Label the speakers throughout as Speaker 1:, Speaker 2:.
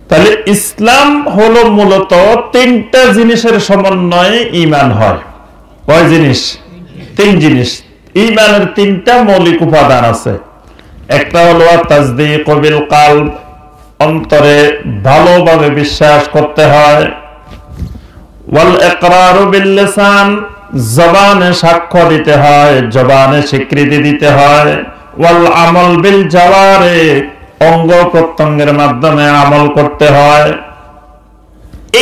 Speaker 1: তাহলে ইসলাম হলো মূলত তিনটা জিনিসের সমন্বয়ে ঈমান হয়। কয় জিনিস? তিন জিনিস। ঈমানের তিনটা মৌলিক উপাদান আছে। একটা হলো তাসদীক বিল কলব, অন্তরে ভালোভাবে বিশ্বাস করতে হয়। ওয়াল ইকরার বিল লিসান, জবানে সাক্ষ্য দিতে হয়, জবানে স্বীকৃতি দিতে হয়। ওয়াল আমল বিল জাওয়ারিহ, অঙ্গ প্রত্যঙ্গের মাধ্যমে আমল করতে হয়।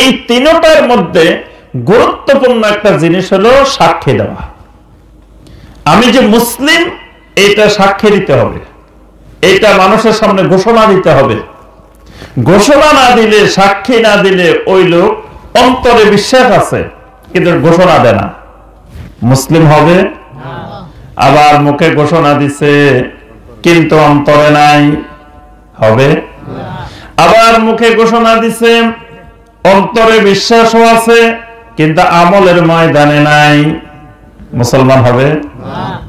Speaker 1: এই তিনটার মধ্যে গুরুত্বপূর্ণ একটা জিনিস হলো সাক্ষী দেওয়া। আমি যে মুসলিম এটা সাক্ষী দিতে হবে, এটা মানুষের সামনে ঘোষণা দিতে হবে। ঘোষণা না দিলে, সাক্ষী না দিলে ওই লোক অন্তরে বিশ্বাস আছে কিন্তু ঘোষণা দেয় না, মুসলিম হবে? আবার মুখে ঘোষণা দিছে কিন্তু অন্তরে নাই, হবে? আবার মুখে ঘোষণা দিছে, অন্তরে বিশ্বাসও আছে কিন্তু আমলের ময়দানে নাই, মুসলমান হবে?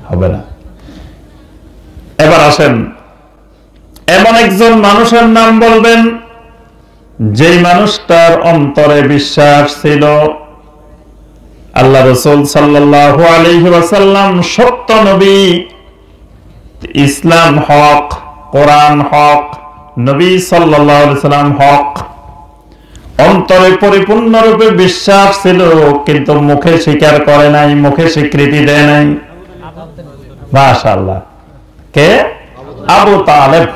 Speaker 1: হবে না। এবার আসেন, এমন একজন মানুষের নাম বলবেন যেই মানুষটার অন্তরে বিশ্বাস ছিল। আল্লাহ রাসূল সাল্লাল্লাহু আলাইহি ওয়াসাল্লাম সত্য নবী, ইসলাম হক, কোরআন হক, নবী সাল্লাল্লাহু আলাইহি ওয়াসাল্লাম হক। অন্তরে পরিপূর্ণরূপে বিশ্বাস ছিল কিন্তু মুখে স্বীকার করে নাই, মুখে স্বীকৃতি দেয় নাই। মাশাআল্লাহ। কে? আবু তালেব।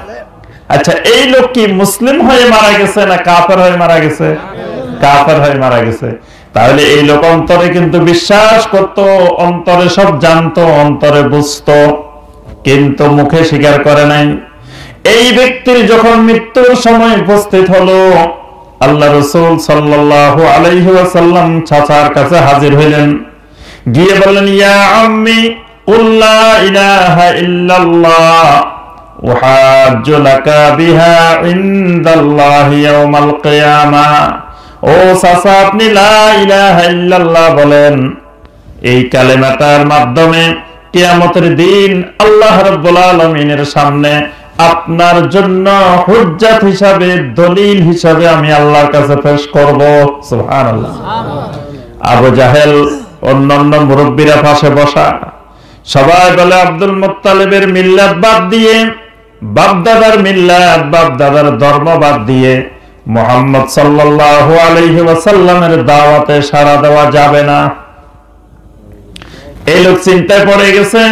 Speaker 1: আচ্ছা, এই লোক কি মুসলিম হয়ে মারা গেছে না কাফের হয়ে মারা গেছে? কাফের হয়ে মারা গেছে। তাহলে এই লোক অন্তরে কিন্তু বিশ্বাস করত, অন্তরে সব জানতো, অন্তরে বুঝতো কিন্তু মুখে স্বীকার করে নাই। এই ব্যক্তির যখন মৃত্যুর সময় উপস্থিত হলো, আল্লাহ রাসূল সাল্লাল্লাহু আলাইহি ওয়াসাল্লাম চাচার কাছে হাজির হইলেন, গিয়ে বললেন, ইয়া আম্মি কুল লা ইলাহা ইল্লাল্লাহ উহাজ্জু লাকা বিহা ইনদাল্লাহি ইয়াউমাল কিয়ামাহ। ও চাচা, আপনি লা ইলাহা ইল্লাল্লাহ বলেন, এই কালেমাটার মাধ্যমে কিয়ামতের দিন আল্লাহ রাব্বুল আলামিনের সামনে আপনার জন্য হুজ্জাত হিসাবে, দলিল হিসাবে আমি আল্লাহর কাছে পেশ করব। সুবহানাল্লাহ। আবু জাহেল, অন্যান্য মুরব্বীরা পাশে বসা, সবাই বলে আব্দুল মুত্তালিবের মিল্লাত বাদ দিয়ে, বাপদাদার মিল্লাত, বাপদাদার ধর্ম বাদ দিয়ে মুহাম্মদ সাল্লাল্লাহু আলাইহি ওয়াসাল্লামের দাওয়াতে সাড়া দেওয়া যাবে না। এই লোক চিন্তায় পড়ে গেছে,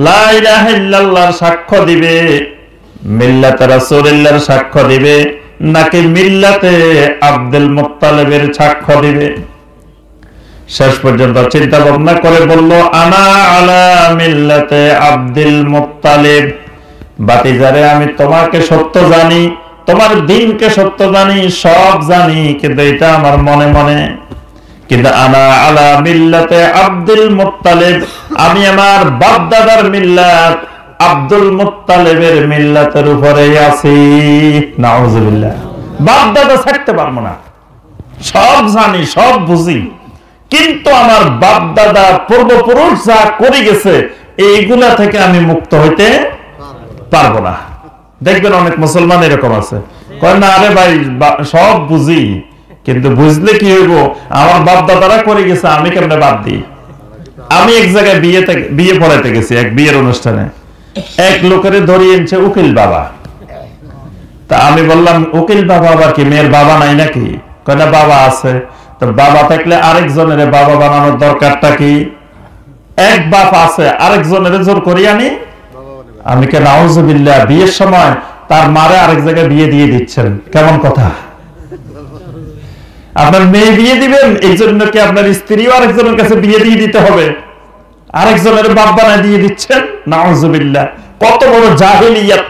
Speaker 1: লা ইলাহা ইল্লাল্লাহর সাক্ষ্য দিবে, মিল্লাতে রাসূলুল্লাহর সাক্ষ্য দিবে নাকি মিল্লাতে আব্দুল মুত্তালিবের সাক্ষ্য দিবে? শেষ পর্যন্ত চিন্তা ভাবনা করে বলল, আনা আলা মিল্লাতে আব্দুল মুত্তালিব। বাতিজারে, আমি তোমাকে সত্য জানি, তোমার দ্বীনকে সত্য জানি, সব জানি, কিন্তু এটা আমার মনে মনে। কিন্তু আনা আলা মিল্লাতে আব্দুল মুত্তালিব, আমি আমার বাপ দাদার মিল্লাত আব্দুল মুত্তালিবের মিল্লাতের উপরেই আছি। নাউযুবিল্লাহ। বাপ দাদা ছাড়তে পারবো না, সব জানি, সব বুঝি, কিন্তু আমার বাপ দাদা পূর্বপুরুষ যা করে গেছে এইগুলা থেকে আমি মুক্ত হইতে পারবো না। দেখবেন অনেক মুসলমান এরকম আছে, কয় না আরে ভাই সব বুঝি, কিন্তু বুঝলে কি হইব, আমার বাপ দাদারা করে গেছে, আমি কেমনে বাদ দিই? আমি এক জায়গায় বিয়ে পড়াইতে গেছি, এক বিয়ের অনুষ্ঠানে এক লোকের ধরিয়ে এনেছে উকিল বাবা। তা আমি বললাম, উকিল বাবা আবার কি, মেয়ের বাবা নাই নাকি? কয় না, বাবা আছে। তো বাবা থাকলে আরেকজনের বাবা বানানোর দরকারটা কি? এক বাপ আছে, আরেকজনের জোর করি আনি। আমি কে নাউযুবিল্লাহ, বিয়ের সময় তার মারে আরেক জায়গায় বিয়ে দিয়ে দিচ্ছেন, কেমন কথা? আপনার মেয়ে বিয়ে দিবেন, এই জন্য কি আপনার স্ত্রীও আরেকজনের কাছে বিয়ে দিয়ে দিতে হবে? আরেকজনের বাপ বানায় দিয়ে দিচ্ছেন। নাউযুবিল্লাহ, কত বড় জাহেলিয়াত!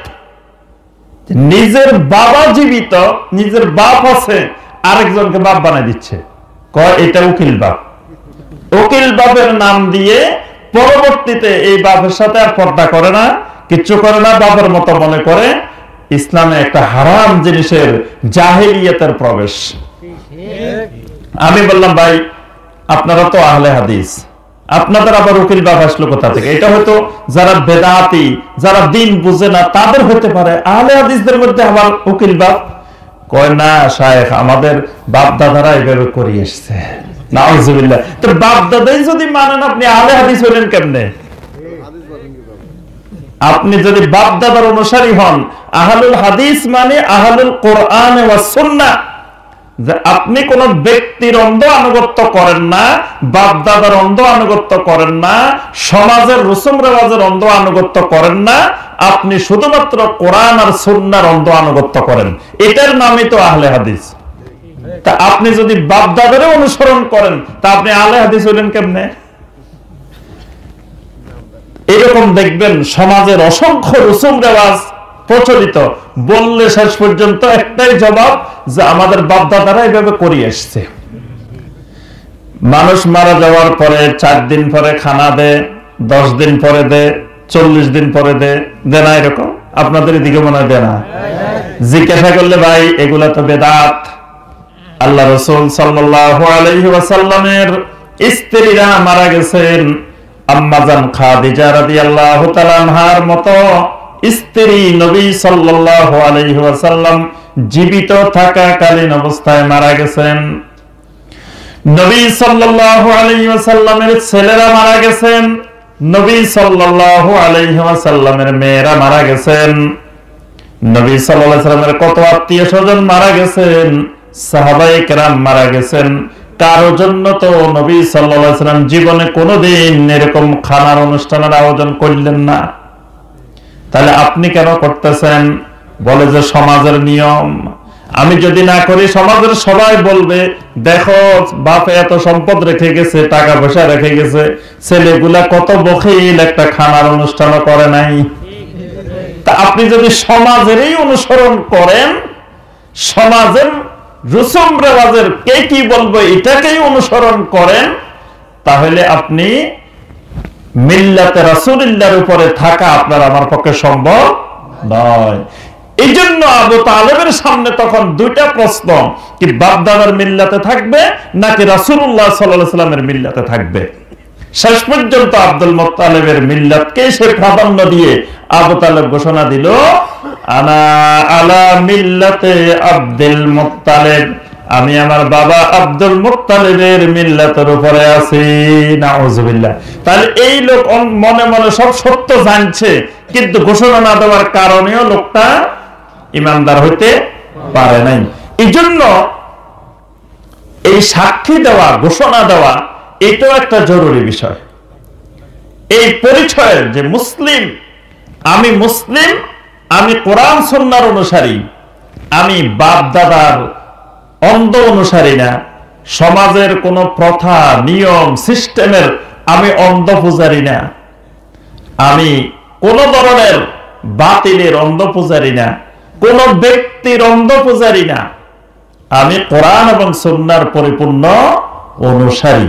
Speaker 1: নিজের বাবা জীবিত, নিজের বাপ আছে, আরেকজনকে বাপ বানায় দিচ্ছে, কয় এটা উকিল বাপ। উকিল বাপের নাম দিয়ে পরবর্তীতে এই বাপের সাথে আর পর্দা করে না, কিচ্ছু করে না, বাপের মতো মনে করে। ইসলামে একটা হারাম জিনিসের জাহেলিয়াতের প্রবেশ। আমি বললাম, ভাই আপনারা তো আহলে হাদিস, আপনাদের আবার উকিল বাপ আসলো কোথা থেকে? এটা হয়তো যারা বেদাতি, যারা দিন বুঝে না তাদের হতে পারে, আহলে হাদিসদের মধ্যে আবার উকিল বাপ। কয় না শায়েখ, আমাদের বাপ দাদারা এইভাবে করে এসছে। নাউজুবিল্লাহ। তো বাপ দাদাই যদি মানেন, আপনি আহলে হাদিস হলেন কেমনে? আপনি যদি বাপ দাদার অনুসারী হন, আহলুল হাদিস মানে আহলুল কোরআন ওয়াস সুন্নাহ। যে আপনি কোন ব্যক্তির অন্ধ আনুগত্য করেন না, বাপ দাদার অন্ধ আনুগত্য করেন না, সমাজের রসুম রেওয়াজের অন্ধ আনুগত্য করেন না, আপনি শুধুমাত্র কোরআন আর সুন্নাহর অন্ধ আনুগত্য করেন, এটার নামই তো আহলে হাদিস। তা আপনি যদি বাপ দাদারও অনুসরণ করেন, তা আপনি আহলে হাদিস হইলেন কেমনে? এরকম দেখবেন সমাজের অসংখ্য রসুম রেওয়াজ প্রচলিত, বললে শেষ পর্যন্ত একটাই জবাব, যে আমাদের বাপ দাদারা এভাবে করে আসছে। মানুষ মারা যাওয়ার পরে 4 দিন পরে খানা দে, 10 দিন পরে দে, 40 দিন পরে দে না, এরকম আপনাদের এদিকে মনে হয় দেয় না? জিজ্ঞাসা করলে ভাই এগুলা তো বেদাত। আল্লাহ রাসূল সাল্লাল্লাহু আলাইহি ওয়াসাল্লামের স্ত্রীরা মারা গেছেন, আম্মাজান খাদিজা রাদিয়াল্লাহু তাআলা আনহার মতো স্ত্রী নবী সাল্লাল্লাহু আলাইহি ওয়াসাল্লাম জীবিত থাকাকালীন অবস্থায় মারা গেছেন। নবী সাল্লাল্লাহু আলাইহি ওয়াসাল্লামের ছেলেরা মারা গেছেন, নবী সাল্লাল্লাহু আলাইহি ওয়াসাল্লামের মেয়েরা মারা গেছেন, নবী সাল্লাল্লাহু আলাইহি ওয়াসাল্লামের কত আত্মীয়-স্বজন মারা গেছেন, সাহাবায়ে কেরাম মারা গেছেন। কারো জন্য তো নবী সাল্লাল্লাহু আলাইহি ওয়াসাল্লাম জীবনে কোনোদিন এরকম খানার অনুষ্ঠানের আয়োজন করলেন না। তাহলে আপনি কেন করতেছেন? বলে যে সমাজের নিয়ম, আমি যদি না করি সমাজের সবাই বলবে, দেখো বাপে এত সম্পদ রেখে গেছে, টাকা পয়সা রেখে গেছে, ছেলেগুলা কত বখিল, একটা খানার অনুষ্ঠানও করে নাই। তা আপনি যদি সমাজেরই অনুসরণ করেন, সমাজের রসুম রেওয়াজের কে কি বলবে এটাকেই অনুসরণ করেন, তাহলে আপনি মিল্লাতে রাসূলুল্লাহর উপরে থাকা আপনার আমার পক্ষে সম্ভব নয়। এই জন্য আবু তালেবের সামনে তখন দুইটা প্রশ্ন, কি বাপ দাদার মিল্লাতে থাকবে নাকি রাসূলুল্লাহ সাল্লাল্লাহু আলাইহি ওয়াসাল্লামের মিল্লাতে থাকবে। শেষ পর্যন্ত আব্দুল মুত্তালিবের মিল্লাতকে সে প্রাধান্য দিয়ে আবু তালেব ঘোষণা দিল, আনা আলা মিল্লাতে আব্দুল মুত্তালিব, আমি আমার বাবা আব্দুল মুত্তালিবের মিল্লাতের উপরে আছি। নাউজুবিল্লাহ। তাহলে এই লোক মনে মনে সব সত্য জানছে, কিন্তু ঘোষণা না দেওয়ার কারণেও লোকটা ইমানদার হইতে পারে নাই। এই জন্য এই সাক্ষী দেওয়া, ঘোষণা দেওয়া, এটাও একটা জরুরি বিষয়। এই পরিচয় যে মুসলিম, আমি মুসলিম, আমি কোরআন সুন্নাহর অনুসারী, আমি বাপ দাদার অন্ধ অনুসারী না, সমাজের কোন প্রথা নিয়ম সিস্টেমের আমি অন্ধ পূজারি না, আমি কোন ধরনের বাতিলের অন্ধ পূজারি না, কোন ব্যক্তির অন্ধ পূজারি না, আমি কোরআন এবং সুন্নাহর পরিপূর্ণ অনুসারী।